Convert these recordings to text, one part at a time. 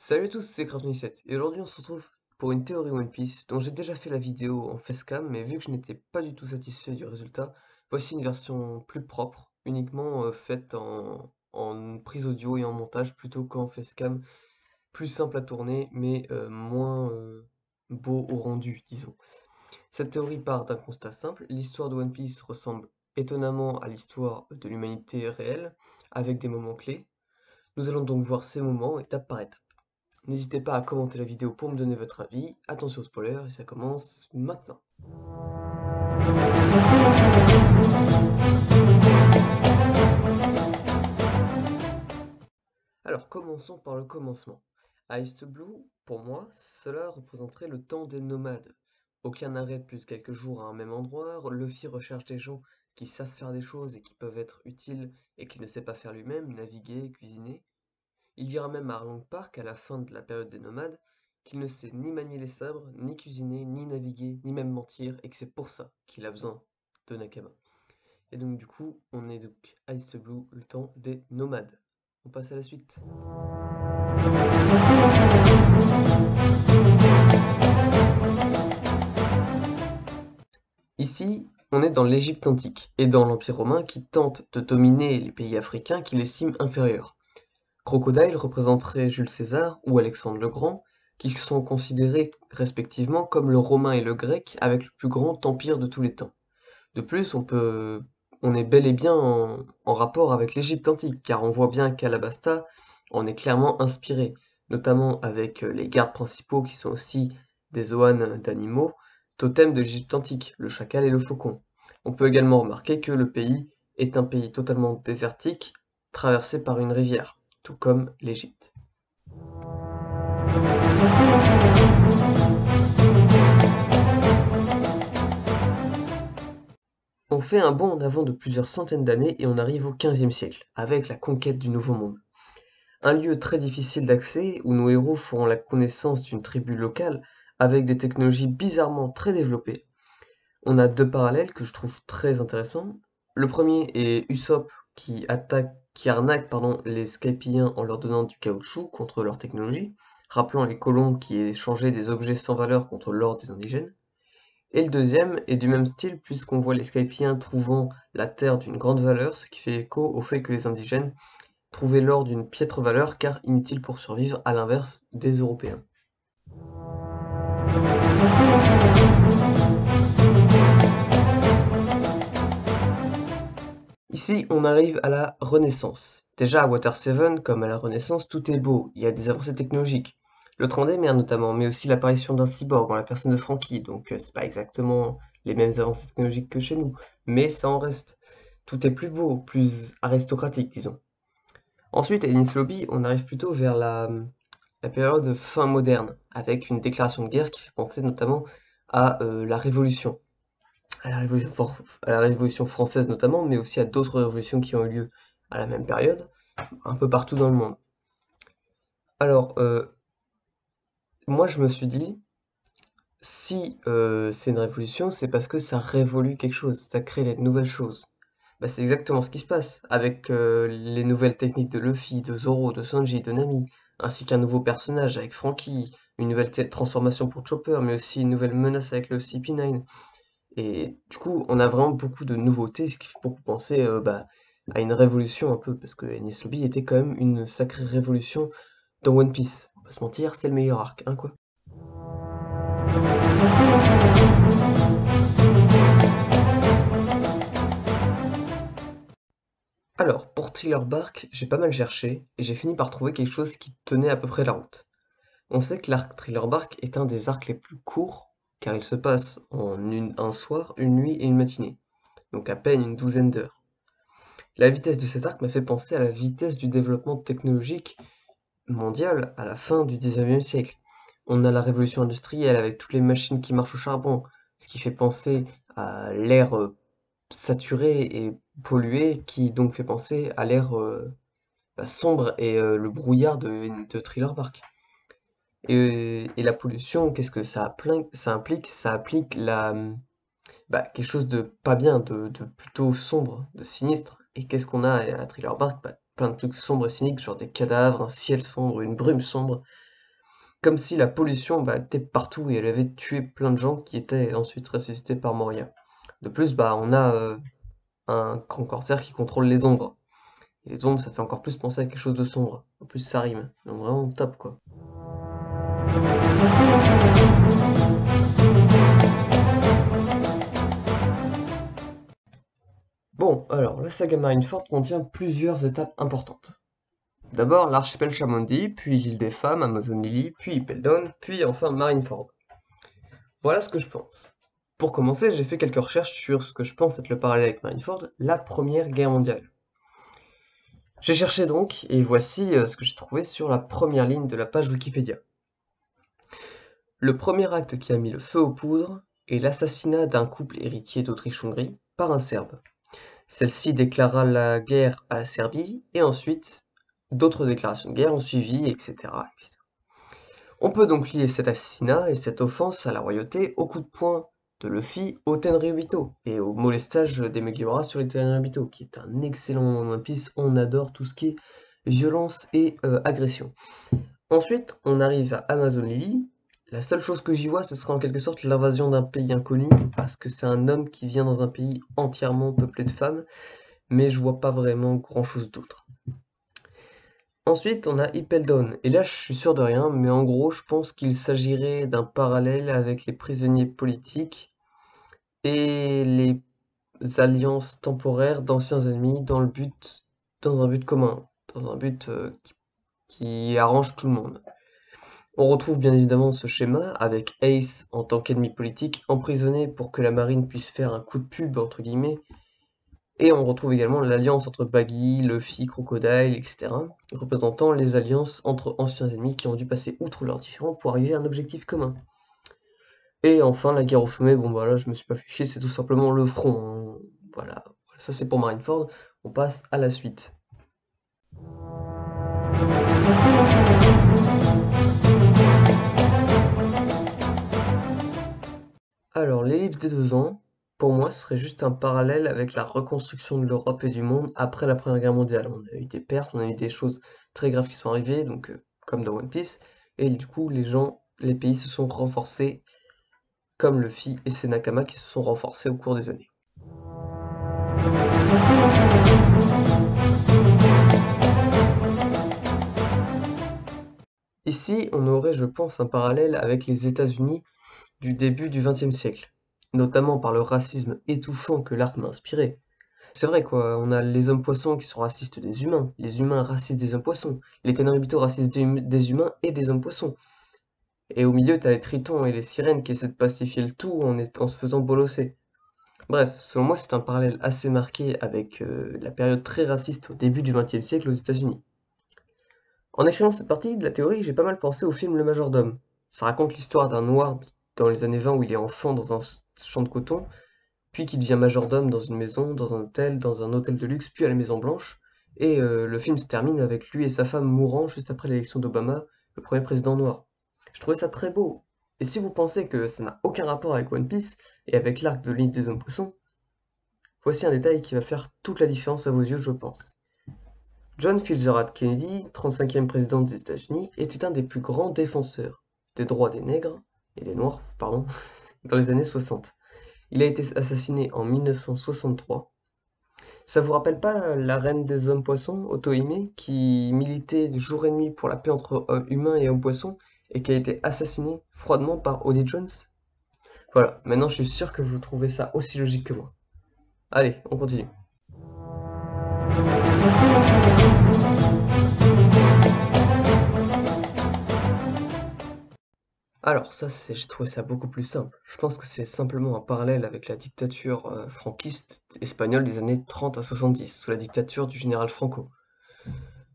Salut à tous, c'est Craft17 et aujourd'hui on se retrouve pour une théorie One Piece dont j'ai déjà fait la vidéo en facecam, mais vu que je n'étais pas du tout satisfait du résultat, voici une version plus propre, uniquement faite en prise audio et en montage plutôt qu'en facecam, plus simple à tourner mais moins beau au rendu, disons. Cette théorie part d'un constat simple: l'histoire de One Piece ressemble étonnamment à l'histoire de l'humanité réelle, avec des moments clés. Nous allons donc voir ces moments étape par étape. N'hésitez pas à commenter la vidéo pour me donner votre avis. Attention au spoiler, et ça commence maintenant. Alors commençons par le commencement. À East Blue, pour moi, cela représenterait le temps des nomades. Aucun arrêt de plus quelques jours à un même endroit, Luffy recherche des gens qui savent faire des choses et qui peuvent être utiles et qui ne sait pas faire lui-même, naviguer, cuisiner. Il dira même à Arlong Park, à la fin de la période des nomades, qu'il ne sait ni manier les sabres, ni cuisiner, ni naviguer, ni même mentir, et que c'est pour ça qu'il a besoin de Nakama. Et donc du coup, on est donc à East Blue, le temps des nomades. On passe à la suite. Ici, on est dans l'Égypte antique, et dans l'Empire romain qui tente de dominer les pays africains qu'il estime inférieurs. Crocodile représenterait Jules César ou Alexandre le Grand, qui sont considérés respectivement comme le romain et le grec avec le plus grand empire de tous les temps. De plus, on est bel et bien en rapport avec l'Égypte antique, car on voit bien qu'Alabasta en est clairement inspiré, notamment avec les gardes principaux qui sont aussi des oans d'animaux, totems de l'Égypte antique, le chacal et le faucon. On peut également remarquer que le pays est un pays totalement désertique, traversé par une rivière, tout comme l'Égypte. On fait un bond en avant de plusieurs centaines d'années et on arrive au XVe siècle, avec la conquête du Nouveau Monde. Un lieu très difficile d'accès où nos héros feront la connaissance d'une tribu locale avec des technologies bizarrement très développées. On a deux parallèles que je trouve très intéressants. Le premier est Usopp qui arnaque les Skypiens en leur donnant du caoutchouc contre leur technologie, rappelant les colons qui échangeaient des objets sans valeur contre l'or des indigènes. Et le deuxième est du même style puisqu'on voit les Skypiens trouvant la terre d'une grande valeur, ce qui fait écho au fait que les indigènes trouvaient l'or d'une piètre valeur car inutile pour survivre, à l'inverse des Européens. Ici, on arrive à la Renaissance. Déjà à Water 7, comme à la Renaissance, tout est beau, il y a des avancées technologiques. Le train des mers notamment, mais aussi l'apparition d'un cyborg en la personne de Franky, donc c'est pas exactement les mêmes avancées technologiques que chez nous, mais ça en reste. Tout est plus beau, plus aristocratique, disons. Ensuite, à Enies Lobby, on arrive plutôt vers la période fin moderne, avec une déclaration de guerre qui fait penser notamment à la Révolution. À la Révolution française notamment, mais aussi à d'autres révolutions qui ont eu lieu à la même période, un peu partout dans le monde. Alors, moi je me suis dit, si c'est une révolution, c'est parce que ça révolue quelque chose, ça crée des nouvelles choses. Bah, c'est exactement ce qui se passe avec les nouvelles techniques de Luffy, de Zoro, de Sanji, de Nami, ainsi qu'un nouveau personnage avec Franky, une nouvelle transformation pour Chopper, mais aussi une nouvelle menace avec le CP9. Et du coup, on a vraiment beaucoup de nouveautés, ce qui fait beaucoup penser à une révolution un peu, parce que Enies Lobby était quand même une sacrée révolution dans One Piece. On va pas se mentir, c'est le meilleur arc, hein quoi. Alors, pour Thriller Bark, j'ai pas mal cherché, et j'ai fini par trouver quelque chose qui tenait à peu près la route. On sait que l'arc Thriller Bark est un des arcs les plus courts, car il se passe en un soir, une nuit et une matinée, donc à peine une douzaine d'heures. La vitesse de cet arc m'a fait penser à la vitesse du développement technologique mondial à la fin du 19e siècle. On a la révolution industrielle avec toutes les machines qui marchent au charbon, ce qui fait penser à l'ère saturée et polluée, qui donc fait penser à l'ère sombre et le brouillard de Thriller Bark. Et la pollution, qu'est-ce que ça implique? Ça implique quelque chose de pas bien, de plutôt sombre, de sinistre. Et qu'est-ce qu'on a à Thriller Bark? Plein de trucs sombres et cyniques, genre des cadavres, un ciel sombre, une brume sombre. comme si la pollution était partout et elle avait tué plein de gens qui étaient ensuite ressuscités par Moria. De plus, on a un grand corsaire qui contrôle les ombres. Et les ombres, ça fait encore plus penser à quelque chose de sombre. En plus, ça rime. Donc vraiment top, quoi. Bon, alors, la saga Marineford contient plusieurs étapes importantes. D'abord, l'archipel Chamondi, puis l'île des Femmes, Amazon Lily, puis Ipeldon, puis enfin Marineford. Voilà ce que je pense. Pour commencer, j'ai fait quelques recherches sur ce que je pense être le parallèle avec Marineford, la Première Guerre mondiale. J'ai cherché donc, et voici ce que j'ai trouvé sur la première ligne de la page Wikipédia. Le premier acte qui a mis le feu aux poudres est l'assassinat d'un couple héritier d'Autriche-Hongrie par un Serbe. Celle-ci déclara la guerre à la Serbie, et ensuite, d'autres déclarations de guerre ont suivi, etc., etc. On peut donc lier cet assassinat et cette offense à la royauté au coup de poing de Luffy au Tenryubito et au molestage des Mugiwara sur les Tenryubito, qui est un excellent moment de One Piece. On adore tout ce qui est violence et agression. Ensuite, on arrive à Amazon Lily. La seule chose que j'y vois, ce sera en quelque sorte l'invasion d'un pays inconnu, parce que c'est un homme qui vient dans un pays entièrement peuplé de femmes, mais je vois pas vraiment grand chose d'autre. Ensuite, on a Ipeldon, et là je suis sûr de rien, mais en gros je pense qu'il s'agirait d'un parallèle avec les prisonniers politiques et les alliances temporaires d'anciens ennemis dans un but commun, dans un but qui arrange tout le monde. On retrouve bien évidemment ce schéma avec Ace en tant qu'ennemi politique emprisonné pour que la marine puisse faire un coup de pub entre guillemets. Et on retrouve également l'alliance entre Baggy, Luffy, Crocodile, etc., représentant les alliances entre anciens ennemis qui ont dû passer outre leurs différends pour arriver à un objectif commun. Et enfin, la guerre au sommet, là je me suis pas fait chier, c'est tout simplement le front. Voilà, ça c'est pour Marineford, on passe à la suite. Alors, l'ellipse des 2 ans, pour moi, serait juste un parallèle avec la reconstruction de l'Europe et du monde après la Première Guerre mondiale. On a eu des pertes, on a eu des choses très graves qui sont arrivées, donc comme dans One Piece, et du coup, les pays se sont renforcés, comme Luffy et ses Nakama qui se sont renforcés au cours des années. Ici, on aurait, je pense, un parallèle avec les États-Unis du début du XXe siècle, notamment par le racisme étouffant que l'arc m'a inspiré. C'est vrai quoi, on a les hommes-poissons qui sont racistes des humains, les humains racistes des hommes-poissons, les Tenryubito racistes des humains et des hommes-poissons. Et au milieu, t'as les tritons et les sirènes qui essaient de pacifier le tout en se faisant bolosser. Bref, selon moi, c'est un parallèle assez marqué avec la période très raciste au début du XXe siècle aux États-Unis. En écrivant cette partie de la théorie, j'ai pas mal pensé au film Le Majordome. Ça raconte l'histoire d'un noir dans les années 20 où il est enfant dans un champ de coton, puis qui devient majordome dans une maison, dans un hôtel de luxe, puis à la Maison Blanche. Et le film se termine avec lui et sa femme mourant juste après l'élection d'Obama, le premier président noir. Je trouvais ça très beau. Et si vous pensez que ça n'a aucun rapport avec One Piece et avec l'arc de l'île des hommes poissons, voici un détail qui va faire toute la différence à vos yeux, je pense. John Fitzgerald Kennedy, 35e président des États-Unis, était un des plus grands défenseurs des droits des nègres et des noirs, pardon, dans les années 60. Il a été assassiné en 1963. Ça vous rappelle pas la reine des hommes-poissons, Otohime, qui militait jour et nuit pour la paix entre humains et hommes-poissons et qui a été assassinée froidement par Oddie Jones? Voilà, maintenant je suis sûr que vous trouvez ça aussi logique que moi. Allez, on continue. Alors ça, j'ai trouvé ça beaucoup plus simple. Je pense que c'est simplement un parallèle avec la dictature franquiste espagnole des années 30 à 70, sous la dictature du général Franco.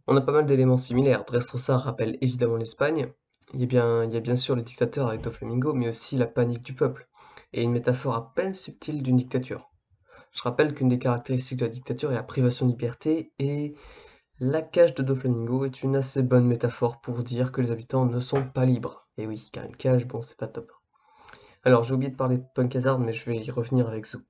On a pas mal d'éléments similaires. Dressrosa rappelle évidemment l'Espagne. Il y a bien sûr les dictateurs avec Doflamingo, mais aussi la panique du peuple, et une métaphore à peine subtile d'une dictature. Je rappelle qu'une des caractéristiques de la dictature est la privation de liberté, et la cage de Doflamingo est une assez bonne métaphore pour dire que les habitants ne sont pas libres. Et oui, car une cage, bon, c'est pas top. Alors, j'ai oublié de parler de Punk Hazard, mais je vais y revenir avec Zou.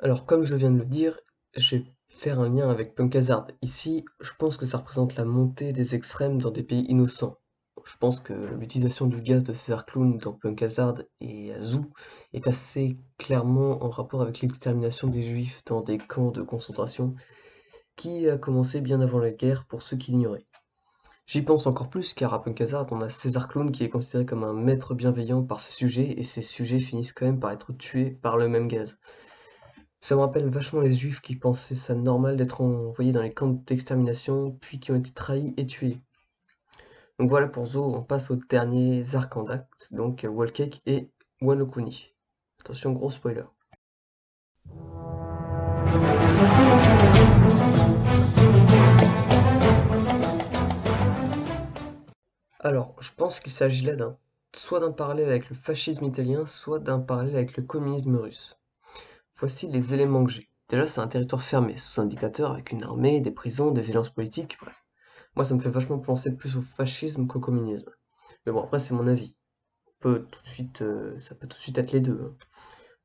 Alors, comme je viens de le dire, je vais faire un lien avec Punk Hazard. Ici, je pense que ça représente la montée des extrêmes dans des pays innocents. Je pense que l'utilisation du gaz de César Clown dans Punk Hazard et à Zoo est assez clairement en rapport avec l'extermination des Juifs dans des camps de concentration qui a commencé bien avant la guerre pour ceux qui l'ignoraient. J'y pense encore plus car à Punk Hazard, on a César Clown qui est considéré comme un maître bienveillant par ses sujets et ces sujets finissent quand même par être tués par le même gaz. Ça me rappelle vachement les juifs qui pensaient ça normal d'être envoyés dans les camps d'extermination, puis qui ont été trahis et tués. Donc voilà pour Zo, on passe aux derniers arcs en acte, donc Wall Cake et Wano Kuni. Attention, gros spoiler. Alors, je pense qu'il s'agit là soit d'un parallèle avec le fascisme italien, soit d'un parallèle avec le communisme russe. Voici les éléments que j'ai. Déjà, c'est un territoire fermé, sous un dictateur, avec une armée, des prisons, des alliances politiques, bref. Moi, ça me fait vachement penser plus au fascisme qu'au communisme. Mais bon, après, c'est mon avis. Ça peut tout de suite être les deux, hein.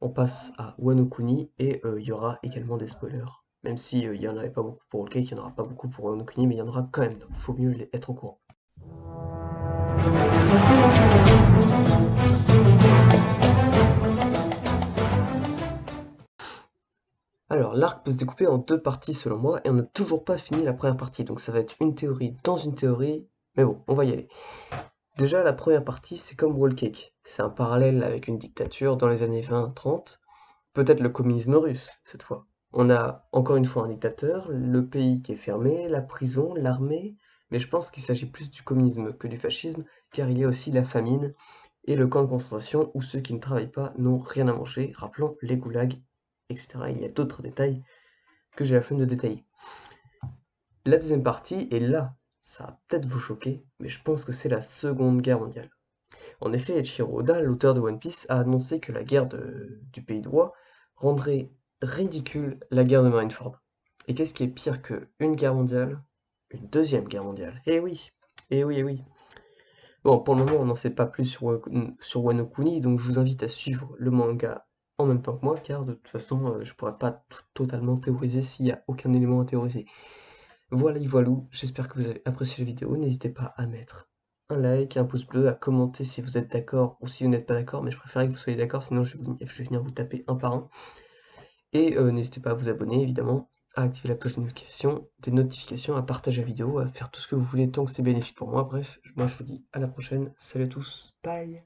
On passe à Wano Kuni et il y aura également des spoilers. Même si il y en avait pas beaucoup pour Whole Cake, il n'y en aura pas beaucoup pour Wano Kuni, mais il y en aura quand même, donc faut mieux être au courant. Alors, l'arc peut se découper en deux parties selon moi, et on n'a toujours pas fini la première partie, donc ça va être une théorie dans une théorie, mais bon, on va y aller. Déjà, la première partie, c'est comme Whole Cake. C'est un parallèle avec une dictature dans les années 20-30, peut-être le communisme russe, cette fois. On a encore une fois un dictateur, le pays qui est fermé, la prison, l'armée, mais je pense qu'il s'agit plus du communisme que du fascisme, car il y a aussi la famine et le camp de concentration où ceux qui ne travaillent pas n'ont rien à manger, rappelant les goulags, etc. Il y a d'autres détails que j'ai la flemme de détailler. La deuxième partie, et là, ça va peut-être vous choquer, mais je pense que c'est la Seconde Guerre mondiale. En effet, Eiichiro Oda, l'auteur de One Piece, a annoncé que la guerre du Pays de Roi rendrait ridicule la guerre de Marineford. Et qu'est-ce qui est pire qu'une guerre mondiale? Une deuxième guerre mondiale. Eh oui, eh oui, eh oui. Bon, pour le moment, on n'en sait pas plus sur Wano Kuni, donc je vous invite à suivre le manga en même temps que moi, car de toute façon, je pourrais pas totalement théoriser s'il n'y a aucun élément à théoriser. Voilà, j'espère que vous avez apprécié la vidéo, n'hésitez pas à mettre un like, un pouce bleu, à commenter si vous êtes d'accord ou si vous n'êtes pas d'accord, mais je préférerais que vous soyez d'accord, sinon je vais venir vous taper un par un. Et n'hésitez pas à vous abonner, évidemment, à activer la cloche des notifications, à partager la vidéo, à faire tout ce que vous voulez tant que c'est bénéfique pour moi. Bref, moi je vous dis à la prochaine, salut à tous, bye!